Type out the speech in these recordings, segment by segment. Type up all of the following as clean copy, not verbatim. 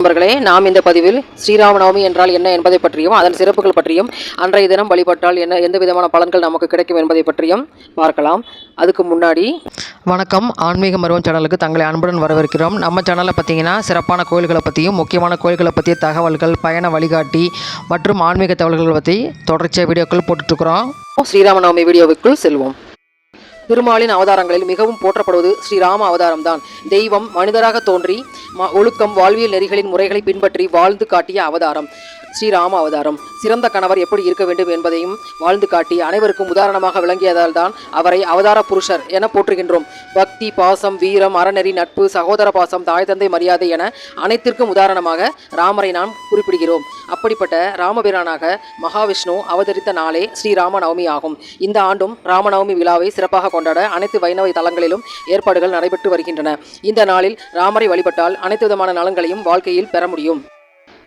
நண்பர்களே, நாம் இந்த பதிவில் ஸ்ரீராமநவமி என்றால் என்ன என்பதை பற்றியும் அதன் சிறப்புகள் பற்றியும் அன்றைய தினம் வழிபட்டால் என்ன எந்த விதமான பலன்கள் நமக்கு கிடைக்கும் என்பதை பற்றியும் பார்க்கலாம். அதுக்கு முன்னாடி வணக்கம், ஆன்மீக மருவம் சேனலுக்கு தங்களை அன்புடன் வரவேற்கிறோம். நம்ம சேனலில் பார்த்தீங்கன்னா சிறப்பான கோயில்களை பற்றியும் முக்கியமான கோயில்களை பற்றிய தகவல்கள், பயண வழிகாட்டி மற்றும் ஆன்மீக தகவல்களை பற்றி தொடர்ச்சியாக வீடியோக்கள் போட்டுட்ருக்குறோம். ஸ்ரீராமநவமி வீடியோவுக்குள் செல்வோம். திருமாலின் அவதாரங்களில் மிகவும் போற்றப்படுவது ஸ்ரீராம அவதாரம்தான். தெய்வம் மனிதராக தோன்றி ஒழுக்கம், வாழ்வியல் நெறிகளின் முறைகளை பின்பற்றி வாழ்ந்து காட்டிய அவதாரம் ஸ்ரீராம அவதாரம். சிறந்த கணவர் எப்படி இருக்க வேண்டும் என்பதையும் வாழ்ந்து காட்டி அனைவருக்கும் உதாரணமாக விளங்கியதால் தான் அவரை அவதார புருஷர் என போற்றுகின்றோம். பக்தி, பாசம், வீரம், அறநெறி, நட்பு, சகோதர பாசம், தாய் தந்தை மரியாதை என அனைத்திற்கும் உதாரணமாக ராமரை நாம் குறிப்பிடுகிறோம். அப்படிப்பட்ட ராமபிரானாக மகாவிஷ்ணு அவதரித்த நாளே ஸ்ரீராம நவமி ஆகும். இந்த ஆண்டும் ராமநவமி விழாவை சிறப்பாக கொண்டாட அனைத்து வைணவ தலங்களிலும் ஏற்பாடுகள் நடைபெற்று வருகின்றன. இந்த நாளில் ராமரை வழிபட்டால் அனைத்து விதமான நலன்களையும் வாழ்க்கையில் பெற முடியும்.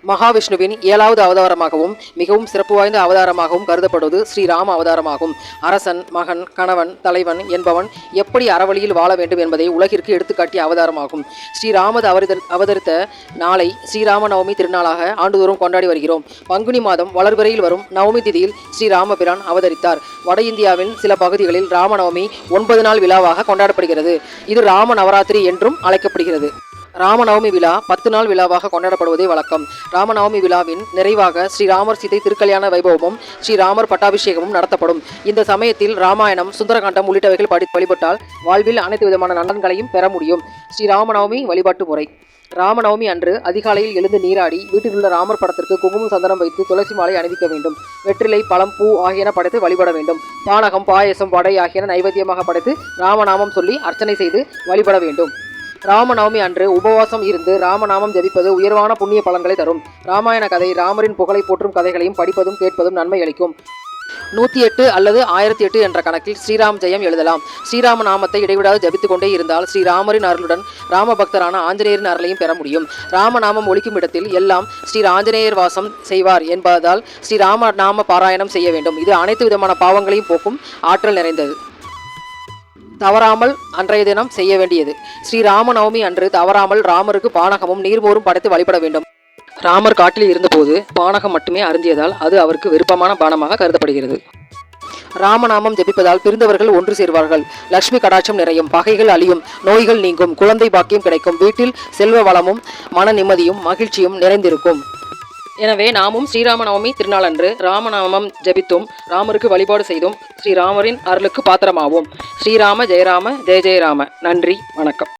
மகாவிஷ்ணுவின் 7வது அவதாரமாகவும் மிகவும் சிறப்பு வாய்ந்த அவதாரமாகவும் கருதப்படுவது ஸ்ரீராம அவதாரமாகும். அரசன், மகன், கணவன், தலைவன் என்பவன் எப்படி அறவழியில் வாழ வேண்டும் என்பதை உலகிற்கு எடுத்துக்காட்டிய அவதாரமாகும். ஸ்ரீராமர் அவதரித்த நாளை ஸ்ரீராம நவமி திருநாளாக ஆண்டுதோறும் கொண்டாடி வருகிறோம். பங்குனி மாதம் வளர்பிறையில் வரும் நவமி திதியில் ஸ்ரீராமபிரான் அவதரித்தார். வட இந்தியாவின் சில பகுதிகளில் ராமநவமி 9 நாள் விழாவாக கொண்டாடப்படுகிறது. இது ராம நவராத்திரி என்றும் அழைக்கப்படுகிறது. ராமநவமி விழா 10 நாள் விழாவாக கொண்டாடப்படுவதே வழக்கம். ராமநவமி விழாவின் நிறைவாக ஸ்ரீராமர் சீதை திருக்கல்யாண வைபவமும் ஸ்ரீராமர் பட்டாபிஷேகமும் நடத்தப்படும். இந்த சமயத்தில் ராமாயணம், சுந்தரகாண்டம் உள்ளிட்டவைகள் படித்து வழிபட்டால் வாழ்வில் அனைத்து விதமான நலன்களையும் பெற முடியும். ஸ்ரீராமநவமி வழிபாட்டு முறை. ராமநவமி அன்று அதிகாலையில் எழுந்து நீராடி வீட்டிலுள்ள ராமர் படத்திற்கு குங்குமம், சந்தனம் வைத்து துளசி மாலை அணிவிக்க வேண்டும். வெற்றிலை, பழம், பூ ஆகியன படைத்து வழிபட வேண்டும். பானகம், பாயசம், வடை ஆகியன நைவேத்தியமாக படைத்து ராமநாமம் சொல்லி அர்ச்சனை செய்து வழிபட வேண்டும். ராமநவமி அன்று உபவாசம் இருந்து ராமநாமம் ஜபிப்பது உயர்வான புண்ணிய பலன்களை தரும். ராமாயண கதை, ராமரின் புகழை போற்றும் கதைகளையும் படிப்பதும் கேட்பதும் நன்மை அளிக்கும். 108 அல்லது 1008 என்ற கணக்கில் ஸ்ரீராம் ஜெயம் எழுதலாம். ஸ்ரீராம நாமத்தை இடைவிடாது ஜபித்துக் கொண்டே இருந்தால் ஸ்ரீராமரின் அருளுடன் ராமபக்தரான ஆஞ்சநேயரின் அருளையும் பெற முடியும். ராமநாமம் ஒலிக்கும் இடத்தில் எல்லாம் ஸ்ரீ ஆஞ்சநேயர் வாசம் செய்வார் என்பதால் ஸ்ரீராம நாம பாராயணம் செய்ய வேண்டும். இது அனைத்து விதமான பாவங்களையும் போக்கும் ஆற்றல் நிறைந்தது. தவறாமல் அன்றைய தினம் செய்ய வேண்டியது. ஸ்ரீராமநவமி அன்று தவறாமல் ராமருக்கு பானகமும் நீர்மோரும் படைத்து வழிபட வேண்டும். ராமர் காட்டில் இருந்தபோது பானகம் மட்டுமே அருந்தியதால் அது அவருக்கு விருப்பமான பானமாக கருதப்படுகிறது. ராமநாமம் ஜபிப்பதால் பிரிந்தவர்கள் ஒன்று சேர்வார்கள். லட்சுமி கடாட்சம் நிறையும், பகைகள் அழியும், நோய்கள் நீங்கும், குழந்தை பாக்கியம் கிடைக்கும், வீட்டில் செல்வ வளமும் மன நிம்மதியும் மகிழ்ச்சியும் நிறைந்திருக்கும். எனவே நாமும் ஸ்ரீராமநவமி திருநாள் அன்று ராமநாமம் ஜபித்தும் ராமருக்கு வழிபாடு செய்தும் ஸ்ரீராமரின் அருளுக்கு பாத்திரமாவோம். ஸ்ரீராம ஜெயராம ஜெய ஜெயராம. நன்றி, வணக்கம்.